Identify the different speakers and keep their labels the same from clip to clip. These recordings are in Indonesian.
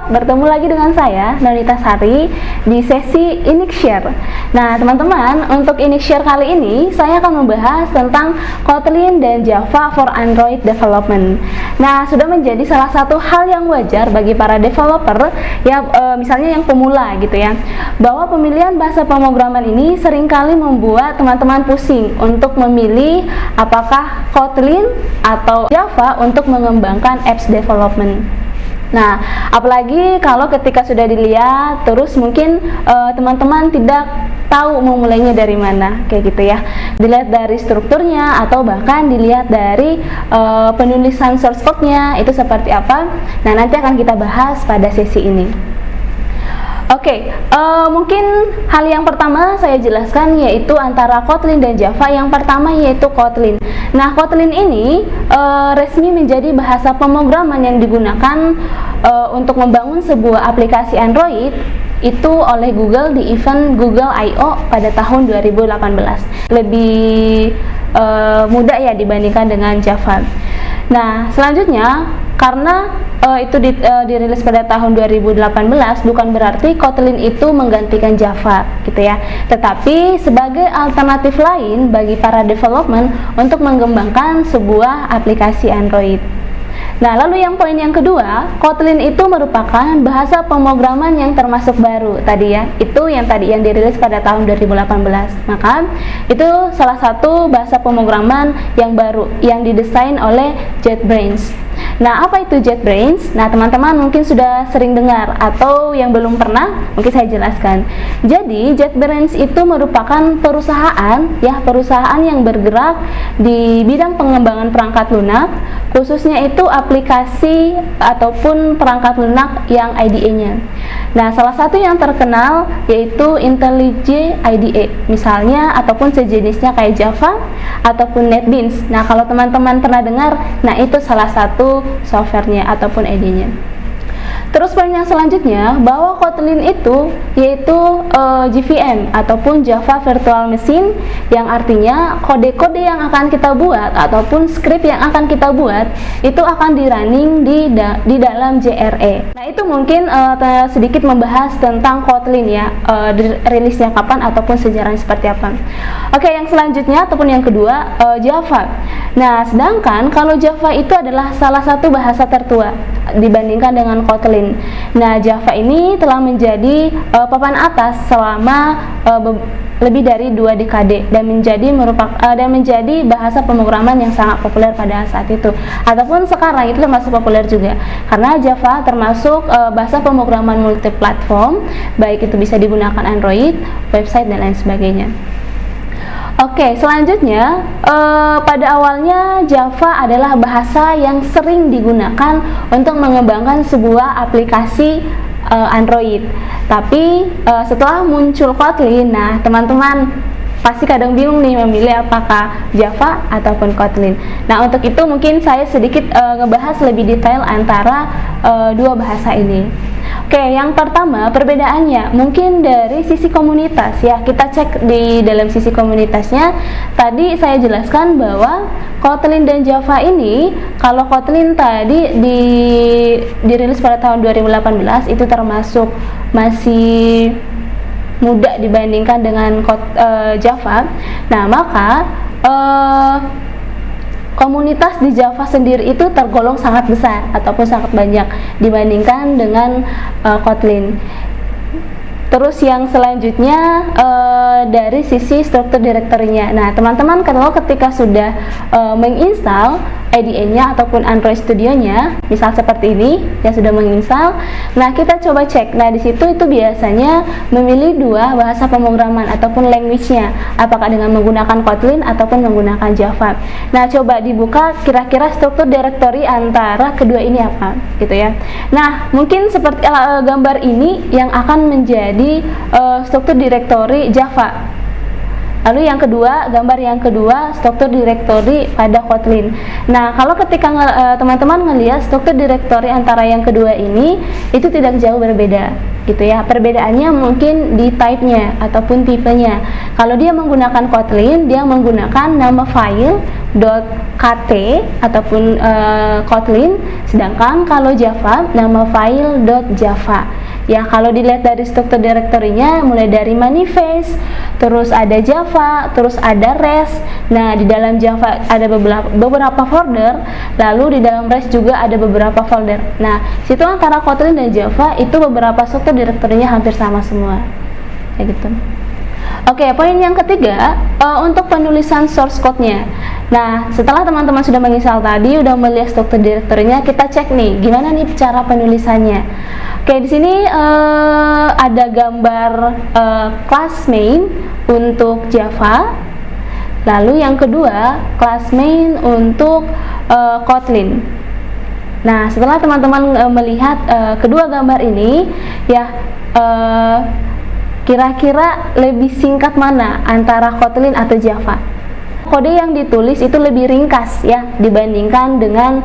Speaker 1: bertemu lagi dengan saya, Nonita Sari, di sesi Inixshare. Nah, teman-teman, untuk Inixshare kali ini, saya akan membahas tentang Kotlin dan Java for Android Development. Nah, sudah menjadi salah satu hal yang wajar bagi para developer, ya misalnya yang pemula gitu ya, bahwa pemilihan bahasa pemrograman ini seringkali membuat teman-teman pusing untuk memilih apakah Kotlin atau Java untuk mengembangkan apps development. Nah, apalagi kalau ketika sudah dilihat, terus mungkin teman-teman tidak tahu memulainya dari mana, kayak gitu ya. Dilihat dari strukturnya atau bahkan dilihat dari penulisan source code-nya itu seperti apa. Nah, nanti akan kita bahas pada sesi ini. Oke, mungkin hal yang pertama saya jelaskan yaitu antara Kotlin dan Java. Yang pertama yaitu Kotlin. Nah, Kotlin ini resmi menjadi bahasa pemrograman yang digunakan untuk membangun sebuah aplikasi Android itu oleh Google di event Google I/O pada tahun 2018. Lebih mudah ya dibandingkan dengan Java. Nah, selanjutnya karena itu dirilis pada tahun 2018, bukan berarti Kotlin itu menggantikan Java gitu ya, tetapi sebagai alternatif lain bagi para development untuk mengembangkan sebuah aplikasi Android. Nah, lalu yang poin yang kedua, Kotlin itu merupakan bahasa pemrograman yang termasuk baru tadi ya. Itu yang tadi yang dirilis pada tahun 2018. Maka itu salah satu bahasa pemrograman yang baru yang didesain oleh JetBrains. Nah, apa itu JetBrains? Nah, teman-teman mungkin sudah sering dengar atau yang belum pernah, mungkin saya jelaskan. Jadi, JetBrains itu merupakan perusahaan yang bergerak di bidang pengembangan perangkat lunak, khususnya itu aplikasi ataupun perangkat lunak yang IDE-nya. Nah, salah satu yang terkenal yaitu IntelliJ IDE, misalnya ataupun sejenisnya kayak Java ataupun NetBeans. Nah, kalau teman-teman pernah dengar, nah itu salah satu softwarenya ataupun IDE-nya. Terus poin yang selanjutnya, bahwa Kotlin itu yaitu JVM ataupun Java Virtual Machine, yang artinya kode-kode yang akan kita buat ataupun script yang akan kita buat itu akan di-running di dalam JRE. Nah, itu mungkin sedikit membahas tentang Kotlin ya, rilisnya kapan ataupun sejarahnya seperti apa. Oke, yang selanjutnya ataupun yang kedua, Java. Nah, sedangkan kalau Java itu adalah salah satu bahasa tertua dibandingkan dengan Kotlin. Nah, Java ini telah menjadi papan atas selama lebih dari 2 dekade dan menjadi bahasa pemrograman yang sangat populer pada saat itu, ataupun sekarang itu termasuk populer juga karena Java termasuk bahasa pemrograman multiplatform, baik itu bisa digunakan Android, website dan lain sebagainya. Oke, selanjutnya pada awalnya Java adalah bahasa yang sering digunakan untuk mengembangkan sebuah aplikasi Android. Tapi setelah muncul Kotlin, nah teman-teman pasti kadang bingung nih memilih apakah Java ataupun Kotlin. Nah, untuk itu mungkin saya sedikit ngebahas lebih detail antara dua bahasa ini. Oke, yang pertama perbedaannya mungkin dari sisi komunitas ya. Kita cek di dalam sisi komunitasnya. Tadi saya jelaskan bahwa Kotlin dan Java ini, kalau Kotlin tadi dirilis pada tahun 2018 itu termasuk masih muda dibandingkan dengan Java. Nah, maka komunitas di Java sendiri itu tergolong sangat besar ataupun sangat banyak dibandingkan dengan Kotlin. Terus yang selanjutnya dari sisi struktur direktorinya. Nah, teman-teman kalau ketika sudah menginstal IDE-nya ataupun Android Studio-nya, misal seperti ini yang sudah menginstal, nah kita coba cek. Nah, di situ itu biasanya memilih dua bahasa pemrograman ataupun language-nya, apakah dengan menggunakan Kotlin ataupun menggunakan Java. Nah, coba dibuka kira-kira struktur direktori antara kedua ini apa, gitu ya. Nah, mungkin seperti gambar ini yang akan menjadi struktur direktori Java. Lalu yang kedua, gambar yang kedua, struktur direktori pada Kotlin. Nah, kalau ketika teman-teman ngelihat struktur direktori antara yang kedua ini, itu tidak jauh berbeda, gitu ya. Perbedaannya mungkin di type-nya ataupun tipenya. Kalau dia menggunakan Kotlin, dia menggunakan nama file .kt ataupun Kotlin, sedangkan kalau Java, nama file .java. Ya, kalau dilihat dari struktur direktorinya, mulai dari manifest, terus ada Java, terus ada REST. Nah, di dalam Java ada beberapa folder, lalu di dalam REST juga ada beberapa folder. Nah, situ antara Kotlin dan Java itu beberapa struktur direktorinya hampir sama semua. Kayak gitu. Oke, poin yang ketiga, untuk penulisan source code-nya. Nah, setelah teman-teman sudah menginstal tadi, udah melihat struktur direktorinya, kita cek nih, gimana nih cara penulisannya. Oke, di sini ada gambar class main untuk Java. Lalu yang kedua, class main untuk Kotlin. Nah, setelah teman-teman melihat kedua gambar ini, ya kira-kira lebih singkat mana antara Kotlin atau Java? Kode yang ditulis itu lebih ringkas ya dibandingkan dengan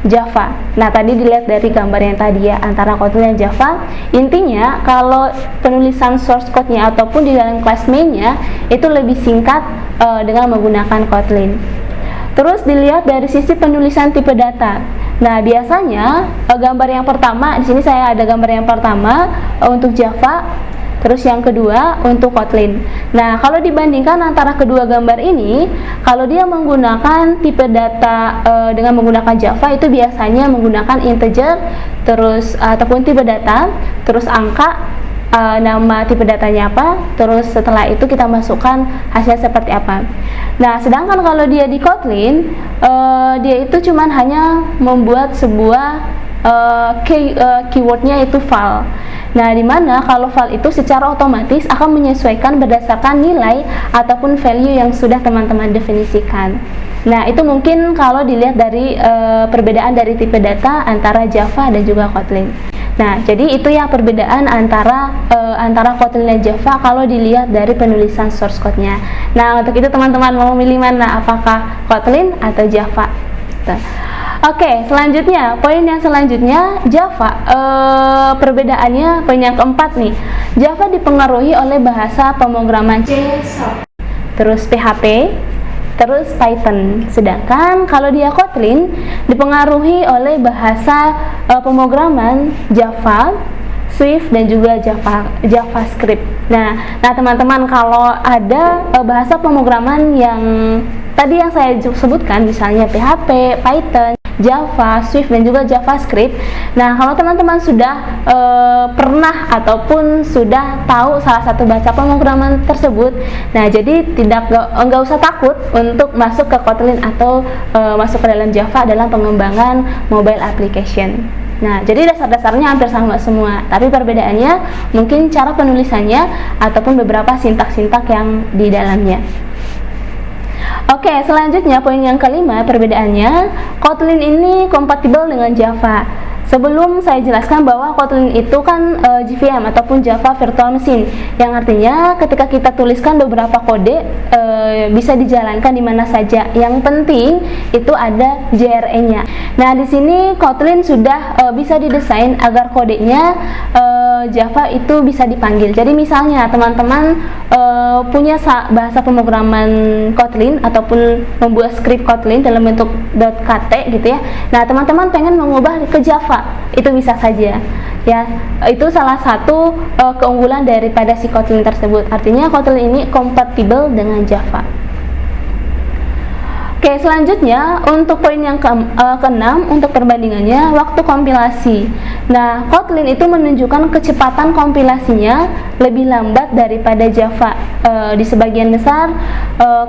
Speaker 1: Java. Nah, tadi dilihat dari gambar yang tadi ya, antara Kotlin dan Java. Intinya kalau penulisan source code-nya ataupun di dalam class main-nya itu lebih singkat dengan menggunakan Kotlin. Terus dilihat dari sisi penulisan tipe data. Nah, biasanya gambar yang pertama, di sini saya ada gambar yang pertama untuk Java, terus yang kedua untuk Kotlin. Nah, kalau dibandingkan antara kedua gambar ini, kalau dia menggunakan tipe data dengan menggunakan Java itu biasanya menggunakan integer, terus ataupun tipe data, terus angka, nama tipe datanya apa, terus setelah itu kita masukkan hasil seperti apa. Nah, sedangkan kalau dia di Kotlin, dia itu cuman hanya membuat sebuah keywordnya itu val. Nah, dimana kalau val itu secara otomatis akan menyesuaikan berdasarkan nilai ataupun value yang sudah teman-teman definisikan. Nah, itu mungkin kalau dilihat dari perbedaan dari tipe data antara Java dan juga Kotlin. Nah, jadi itu ya perbedaan antara Kotlin dan Java kalau dilihat dari penulisan source code-nya. Nah, untuk itu teman-teman mau memilih mana, apakah Kotlin atau Java? Oke, selanjutnya, poin yang selanjutnya Java. Perbedaannya, poin yang keempat nih. Java dipengaruhi oleh bahasa pemrograman C#, terus PHP, terus Python. Sedangkan kalau dia Kotlin dipengaruhi oleh bahasa pemrograman Java, Swift dan juga JavaScript. Nah teman-teman, kalau ada bahasa pemrograman yang tadi yang saya sebutkan, misalnya PHP, Python, Java, Swift dan juga JavaScript. Nah, kalau teman-teman sudah pernah ataupun sudah tahu salah satu bahasa pemrograman tersebut, nah jadi nggak usah takut untuk masuk ke Kotlin atau masuk ke dalam Java dalam pengembangan mobile application. Nah, jadi dasar-dasarnya hampir sama semua, tapi perbedaannya mungkin cara penulisannya ataupun beberapa sintak-sintak yang di dalamnya. Oke, selanjutnya poin yang kelima, perbedaannya Kotlin ini kompatibel dengan Java. Sebelum saya jelaskan bahwa Kotlin itu kan JVM ataupun Java Virtual Machine, yang artinya ketika kita tuliskan beberapa kode bisa dijalankan di mana saja. Yang penting itu ada JRE-nya. Nah, di sini Kotlin sudah bisa didesain agar kodenya Java itu bisa dipanggil. Jadi misalnya teman-teman punya bahasa pemrograman Kotlin ataupun membuat script Kotlin dalam bentuk .kt gitu ya. Nah, teman-teman pengen mengubah ke Java, itu bisa saja ya. Itu salah satu keunggulan daripada si Kotlin tersebut. Artinya Kotlin ini kompatibel dengan Java. Oke, selanjutnya untuk poin yang keenam, untuk perbandingannya waktu kompilasi. Nah, Kotlin itu menunjukkan kecepatan kompilasinya lebih lambat daripada Java. Di sebagian besar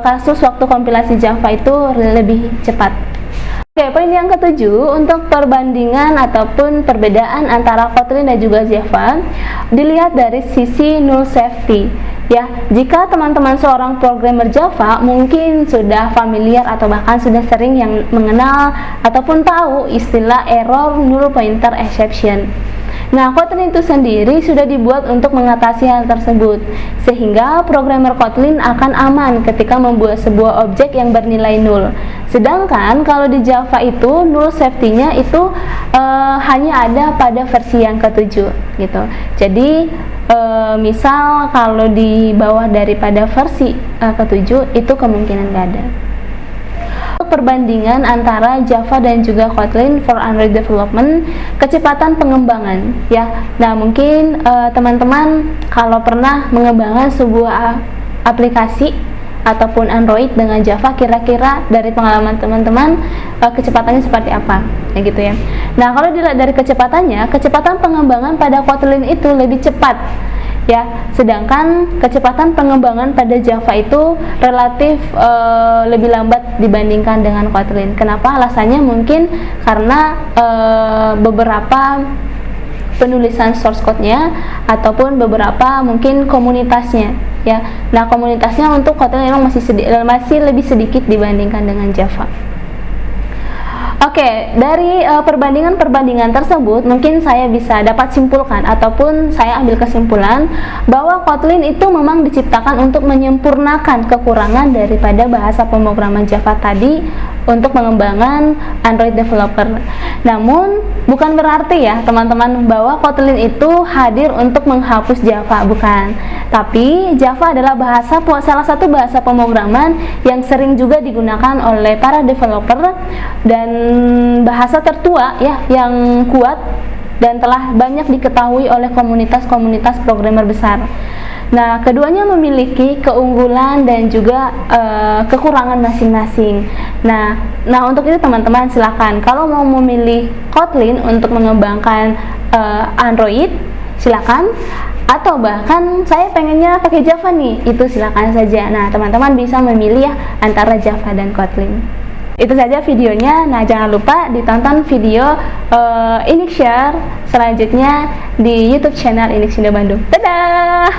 Speaker 1: kasus waktu kompilasi Java itu lebih cepat. Oke, poin yang ketujuh, untuk perbandingan ataupun perbedaan antara Kotlin dan juga Java dilihat dari sisi null safety. Ya, jika teman-teman seorang programmer Java mungkin sudah familiar atau bahkan sudah sering yang mengenal ataupun tahu istilah error null pointer exception. Nah, Kotlin itu sendiri sudah dibuat untuk mengatasi hal tersebut, sehingga programmer Kotlin akan aman ketika membuat sebuah objek yang bernilai null. Sedangkan kalau di Java itu null safety-nya itu hanya ada pada versi yang ke-7 gitu. Jadi misal kalau di bawah daripada versi ke-7 itu kemungkinan nggak ada. Perbandingan antara Java dan juga Kotlin for Android development, kecepatan pengembangan ya. Nah, mungkin teman-teman kalau pernah mengembangkan sebuah aplikasi ataupun Android dengan Java, kira-kira dari pengalaman teman-teman kecepatannya seperti apa ya gitu ya. Nah, kalau dilihat dari kecepatannya, kecepatan pengembangan pada Kotlin itu lebih cepat ya, sedangkan kecepatan pengembangan pada Java itu relatif lebih lambat dibandingkan dengan Kotlin. Kenapa? Alasannya mungkin karena beberapa penulisan source code-nya ataupun beberapa mungkin komunitasnya ya. Nah, komunitasnya untuk Kotlin memang masih lebih sedikit dibandingkan dengan Java. Oke, dari perbandingan-perbandingan tersebut mungkin saya bisa dapat simpulkan ataupun saya ambil kesimpulan bahwa Kotlin itu memang diciptakan untuk menyempurnakan kekurangan daripada bahasa pemrograman Java tadi untuk pengembangan Android developer. Namun bukan berarti ya teman-teman bahwa Kotlin itu hadir untuk menghapus Java, bukan. Tapi Java adalah salah satu bahasa pemrograman yang sering juga digunakan oleh para developer dan bahasa tertua ya, yang kuat dan telah banyak diketahui oleh komunitas-komunitas programmer besar. Nah, keduanya memiliki keunggulan dan juga kekurangan masing-masing. Nah, untuk itu teman-teman silakan kalau mau memilih Kotlin untuk mengembangkan Android, silakan. Atau bahkan saya pengennya pakai Java nih, itu silakan saja. Nah, teman-teman bisa memilih ya antara Java dan Kotlin. Itu saja videonya. Nah, jangan lupa ditonton video Inixshare selanjutnya di YouTube channel Inix Indo Bandung. Dadah!